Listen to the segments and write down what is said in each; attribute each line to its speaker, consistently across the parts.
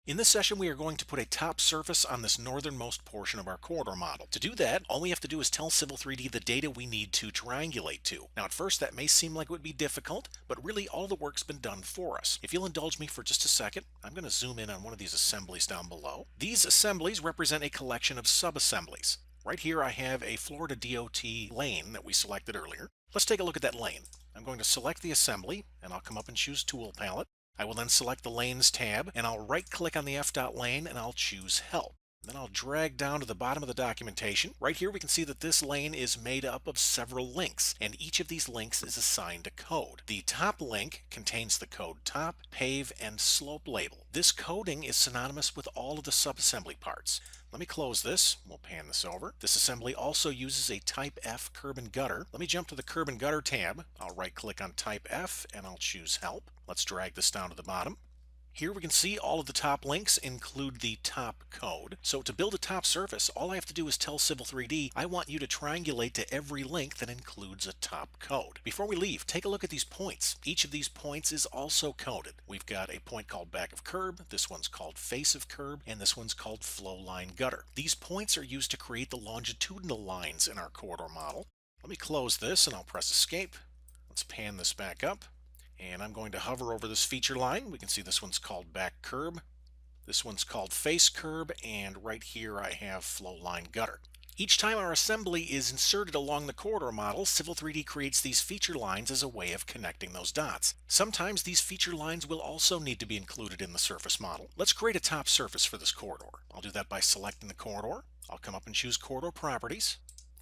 Speaker 1: In this session, we are going to put a top surface on this northernmost portion of our corridor model. To do that, all we have to do is tell Civil 3D the data we need to triangulate to. Now, at first, that may seem like it would be difficult, but really all the work's been done for us. If you'll indulge me for just a second, I'm going to zoom in on one of these assemblies down below. These assemblies represent a collection of sub-assemblies. Right here, I have a Florida DOT lane that we selected earlier. Let's take a look at that lane. I'm going to select the assembly, and I'll come up and choose Tool Palette. I will then select the Lanes tab, and I'll right-click on the FDOT lane, and I'll choose Help. Then I'll drag down to the bottom of the documentation. Right here we can see that this lane is made up of several links, and each of these links is assigned a code. The top link contains the code top, pave, and slope label. This coding is synonymous with all of the subassembly parts. Let me close this. We'll pan this over. This assembly also uses a Type F curb and gutter. Let me jump to the curb and gutter tab. I'll right-click on Type F, and I'll choose Help. Let's drag this down to the bottom. Here we can see all of the top links include the top code. So to build a top surface, all I have to do is tell Civil 3D I want you to triangulate to every link that includes a top code. Before we leave, take a look at these points. Each of these points is also coded. We've got a point called back of curb, this one's called face of curb, and this one's called flow line gutter. These points are used to create the longitudinal lines in our corridor model. Let me close this and I'll press escape. Let's pan this back up. And I'm going to hover over this feature line. We can see this one's called back curb, this one's called face curb, and right here I have flow line gutter. Each time our assembly is inserted along the corridor model, Civil 3D creates these feature lines as a way of connecting those dots. Sometimes these feature lines will also need to be included in the surface model. Let's create a top surface for this corridor. I'll do that by selecting the corridor. I'll come up and choose Corridor Properties.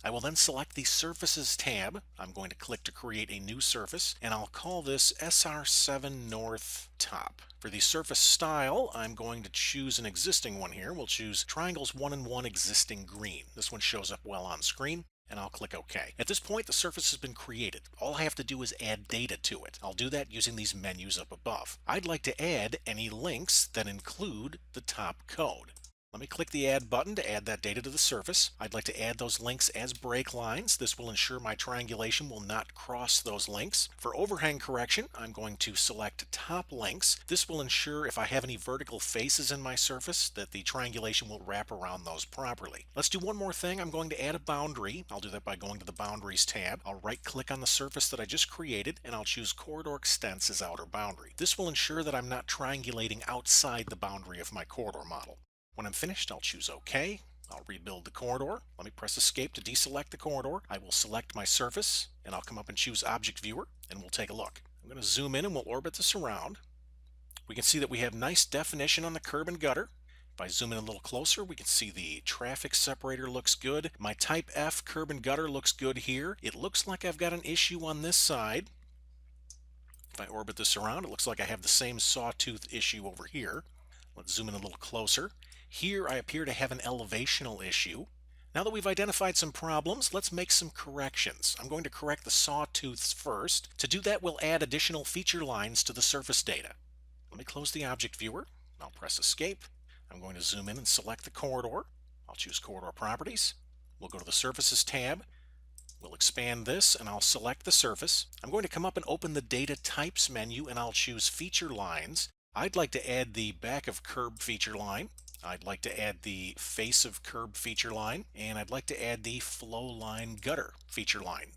Speaker 1: I will then select the Surfaces tab. I'm going to click to create a new surface, and I'll call this SR7 North Top. For the surface style, I'm going to choose an existing one here. We'll choose Triangles 1 and 1 Existing Green. This one shows up well on screen, and I'll click OK. At this point, the surface has been created. All I have to do is add data to it. I'll do that using these menus up above. I'd like to add any links that include the top code. Let me click the Add button to add that data to the surface. I'd like to add those links as break lines. This will ensure my triangulation will not cross those links. For overhang correction, I'm going to select top links. This will ensure if I have any vertical faces in my surface that the triangulation will wrap around those properly. Let's do one more thing. I'm going to add a boundary. I'll do that by going to the Boundaries tab. I'll right-click on the surface that I just created, and I'll choose Corridor Extents as outer boundary. This will ensure that I'm not triangulating outside the boundary of my corridor model. When I'm finished, I'll choose OK. I'll rebuild the corridor. Let me press Escape to deselect the corridor. I will select my surface, and I'll come up and choose Object Viewer, and we'll take a look. I'm going to zoom in and we'll orbit this around. We can see that we have nice definition on the curb and gutter. If I zoom in a little closer, we can see the traffic separator looks good. My Type F curb and gutter looks good here. It looks like I've got an issue on this side. If I orbit this around, it looks like I have the same sawtooth issue over here. Let's zoom in a little closer. Here I appear to have an elevational issue. Now that we've identified some problems, let's make some corrections. I'm going to correct the sawtooths first. To do that, we'll add additional feature lines to the surface data. Let me close the object viewer. I'll press Escape. I'm going to zoom in and select the corridor. I'll choose Corridor Properties. We'll go to the Surfaces tab. We'll expand this and I'll select the surface. I'm going to come up and open the Data Types menu and I'll choose Feature Lines. I'd like to add the back of curb feature line. I'd like to add the face of curb feature line, and I'd like to add the flow line gutter feature line.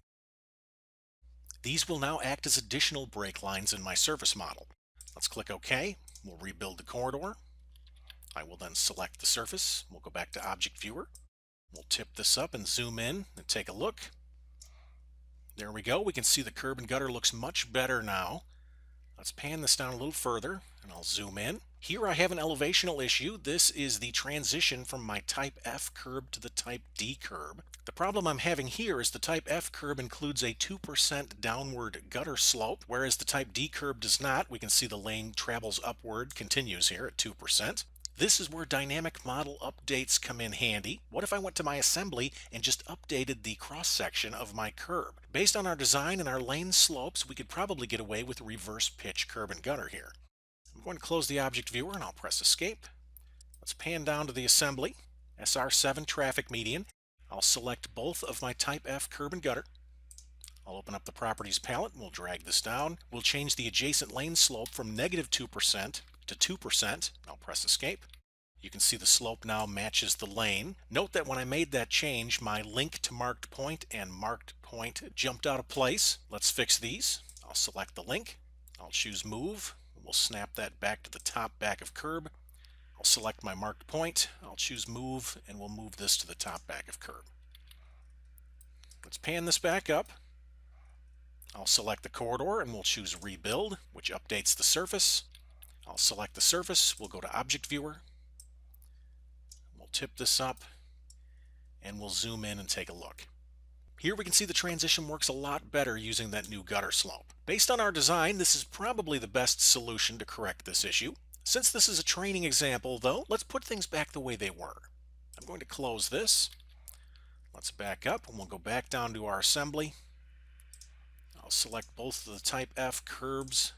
Speaker 1: These will now act as additional break lines in my surface model. Let's click OK. We'll rebuild the corridor. I will then select the surface. We'll go back to Object Viewer. We'll tip this up and zoom in and take a look. There we go. We can see the curb and gutter looks much better now. Let's pan this down a little further and I'll zoom in. Here I have an elevational issue. This is the transition from my Type F curb to the Type D curb. The problem I'm having here is the Type F curb includes a 2% downward gutter slope, whereas the Type D curb does not. We can see the lane travels upward, continues here at 2%. This is where dynamic model updates come in handy. What if I went to my assembly and just updated the cross-section of my curb? Based on our design and our lane slopes, we could probably get away with reverse pitch curb and gutter here. I'm going to close the object viewer and I'll press Escape. Let's pan down to the assembly, SR7 traffic median. I'll select both of my Type F curb and gutter. I'll open up the Properties palette and we'll drag this down. We'll change the adjacent lane slope from -2% to 2%. I'll press escape. You can see the slope now matches the lane. Note that when I made that change, my link to marked point and marked point jumped out of place. Let's fix these. I'll select the link. I'll choose move. We'll snap that back to the top back of curb. I'll select my marked point. I'll choose move, and we'll move this to the top back of curb. Let's pan this back up. I'll select the corridor and we'll choose rebuild, which updates the surface. I'll select the surface. We'll go to object viewer. We'll tip this up and we'll zoom in and take a look. Here we can see the transition works a lot better using that new gutter slope. Based on our design, this is probably the best solution to correct this issue. Since this is a training example though, let's put things back the way they were. I'm going to close this. Let's back up and we'll go back down to our assembly. I'll select both of the type F curbs.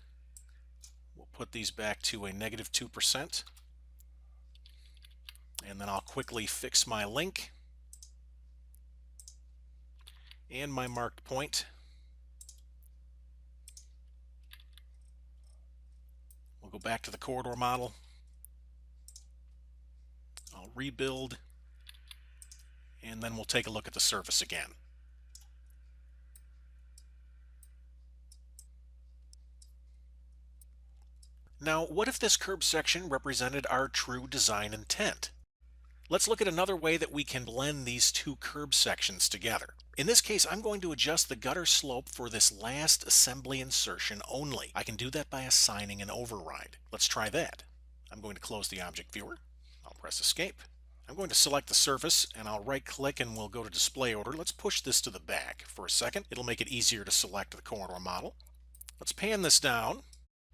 Speaker 1: We'll put these back to a -2%. And then I'll quickly fix my link and my marked point. We'll go back to the corridor model. I'll rebuild, and then we'll take a look at the surface again. Now, what if this curb section represented our true design intent? Let's look at another way that we can blend these two curb sections together. In this case, I'm going to adjust the gutter slope for this last assembly insertion only. I can do that by assigning an override. Let's try that. I'm going to close the object viewer. I'll press escape. I'm going to select the surface and I'll right click and we'll go to display order. Let's push this to the back for a second. It'll make it easier to select the corridor model. Let's pan this down.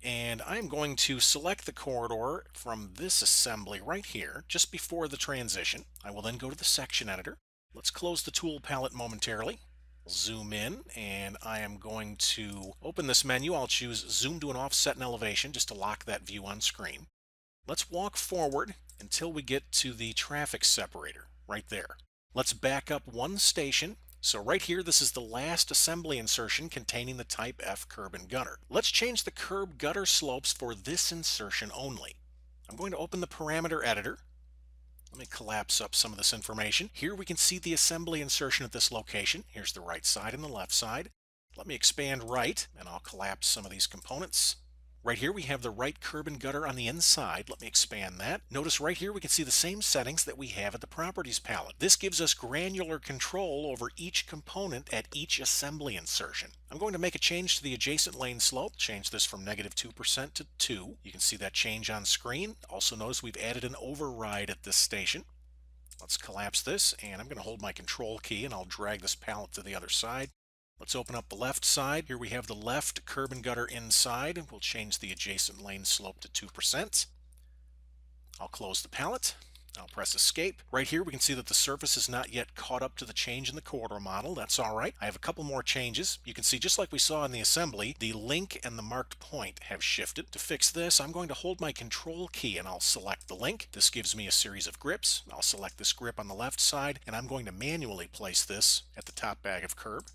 Speaker 1: And I'm going to select the corridor from this assembly right here, just before the transition. I will then go to the section editor. Let's close the tool palette momentarily. Zoom in, and I am going to open this menu. I'll choose zoom to an offset and elevation just to lock that view on screen. Let's walk forward until we get to the traffic separator right there. Let's back up one station. So right here, this is the last assembly insertion containing the type F curb and gutter. Let's change the curb gutter slopes for this insertion only. I'm going to open the parameter editor. Let me collapse up some of this information. Here we can see the assembly insertion at this location. Here's the right side and the left side. Let me expand right, and I'll collapse some of these components. Right here we have the right curb and gutter on the inside. Let me expand that. Notice right here we can see the same settings that we have at the properties palette. This gives us granular control over each component at each assembly insertion. I'm going to make a change to the adjacent lane slope. Change this from -2% to 2. You can see that change on screen. Also notice we've added an override at this station. Let's collapse this, and I'm going to hold my control key and I'll drag this palette to the other side. Let's open up the left side. Here we have the left curb and gutter inside, and we'll change the adjacent lane slope to 2%. I'll close the palette. I'll press escape. Right here we can see that the surface is not yet caught up to the change in the corridor model. That's all right. I have a couple more changes. You can see, just like we saw in the assembly, the link and the marked point have shifted. To fix this, I'm going to hold my control key and I'll select the link. This gives me a series of grips. I'll select this grip on the left side, and I'm going to manually place this at the top bag of curb.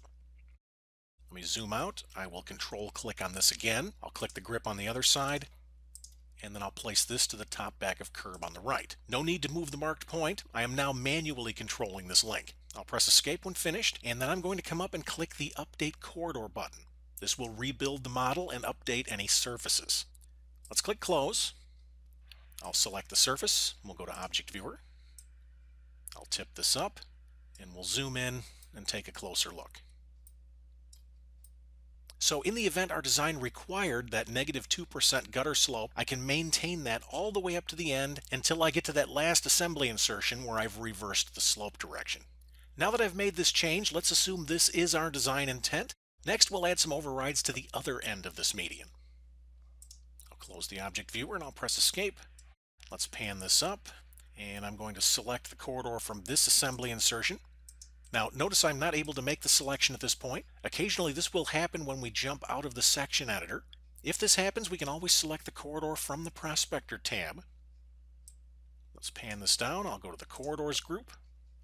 Speaker 1: Let me zoom out. I will control click on this again. I'll click the grip on the other side, and then I'll place this to the top back of curb on the right. No need to move the marked point. I am now manually controlling this link. I'll press escape when finished, and then I'm going to come up and click the update corridor button. This will rebuild the model and update any surfaces. Let's click close. I'll select the surface. We'll go to object viewer. I'll tip this up, and we'll zoom in and take a closer look. So in the event our design required that -2% gutter slope, I can maintain that all the way up to the end until I get to that last assembly insertion where I've reversed the slope direction. Now that I've made this change, let's assume this is our design intent. Next, we'll add some overrides to the other end of this median. I'll close the object viewer and I'll press escape. Let's pan this up, and I'm going to select the corridor from this assembly insertion. Now, notice I'm not able to make the selection at this point. Occasionally, this will happen when we jump out of the section editor. If this happens, we can always select the corridor from the Prospector tab. Let's pan this down. I'll go to the Corridors group.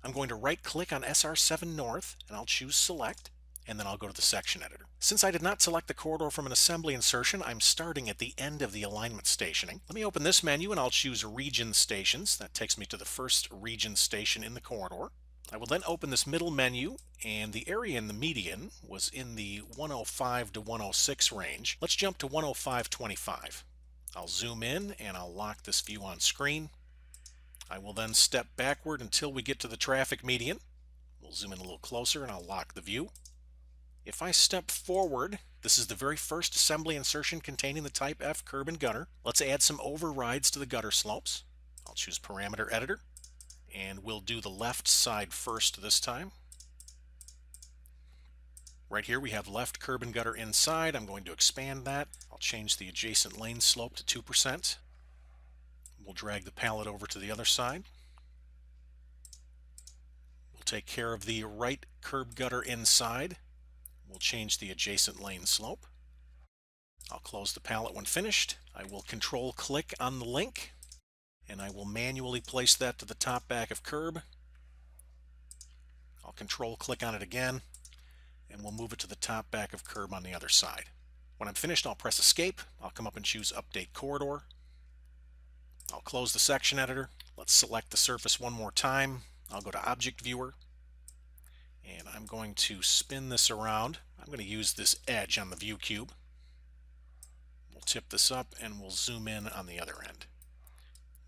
Speaker 1: I'm going to right-click on SR7 North, and I'll choose Select. and then I'll go to the section editor. Since I did not select the corridor from an assembly insertion, I'm starting at the end of the alignment stationing. Let me open this menu and I'll choose Region Stations. That takes me to the first region station in the corridor. I will then open this middle menu, and the area in the median was in the 105 to 106 range. Let's jump to 105.25. I'll zoom in and I'll lock this view on screen. I will then step backward until we get to the traffic median. We'll zoom in a little closer and I'll lock the view. If I step forward, this is the very first assembly insertion containing the Type F curb and gutter. Let's add some overrides to the gutter slopes. I'll choose Parameter Editor, and we'll do the left side first this time. Right here we have left curb and gutter inside. I'm going to expand that. I'll change the adjacent lane slope to 2%. We'll drag the palette over to the other side. We'll take care of the right curb gutter inside. We'll change the adjacent lane slope. I'll close the palette when finished. I will control click on the link, and I will manually place that to the top back of curb. I'll control click on it again, and we'll move it to the top back of curb on the other side. When I'm finished, I'll press escape. I'll come up and choose Update Corridor. I'll close the section editor. Let's select the surface one more time. I'll go to Object Viewer, and I'm going to spin this around. I'm going to use this edge on the view cube. We'll tip this up and we'll zoom in on the other end.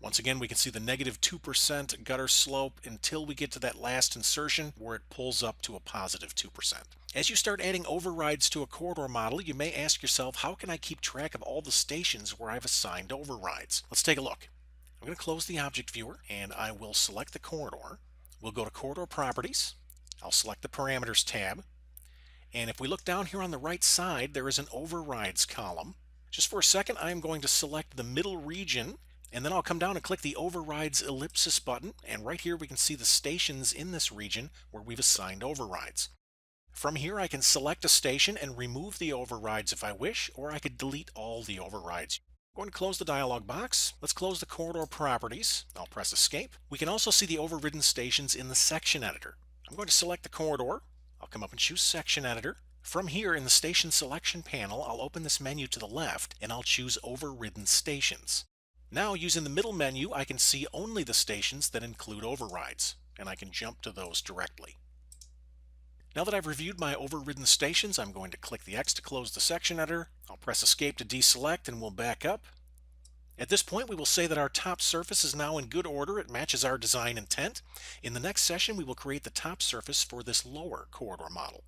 Speaker 1: Once again, we can see the negative 2% gutter slope until we get to that last insertion where it pulls up to a positive 2%. As you start adding overrides to a corridor model, you may ask yourself, how can I keep track of all the stations where I've assigned overrides? Let's take a look. I'm going to close the Object Viewer and I will select the corridor. We'll go to Corridor Properties. I'll select the Parameters tab, and if we look down here on the right side, there is an Overrides column. Just for a second, I'm going to select the middle region, and then I'll come down and click the Overrides ellipsis button, and right here we can see the stations in this region where we've assigned overrides. From here I can select a station and remove the overrides if I wish, or I could delete all the overrides. I'm going to close the dialog box. Let's close the corridor properties. I'll press escape. We can also see the overridden stations in the section editor. I'm going to select the corridor. I'll come up and choose Section Editor. From here in the Station Selection panel, I'll open this menu to the left and I'll choose Overridden Stations. Now, using the middle menu, I can see only the stations that include overrides, and I can jump to those directly. Now that I've reviewed my overridden stations, I'm going to click the X to close the section editor. I'll press escape to deselect and we'll back up. At this point, we will say that our top surface is now in good order. It matches our design intent. In the next session, we will create the top surface for this lower corridor model.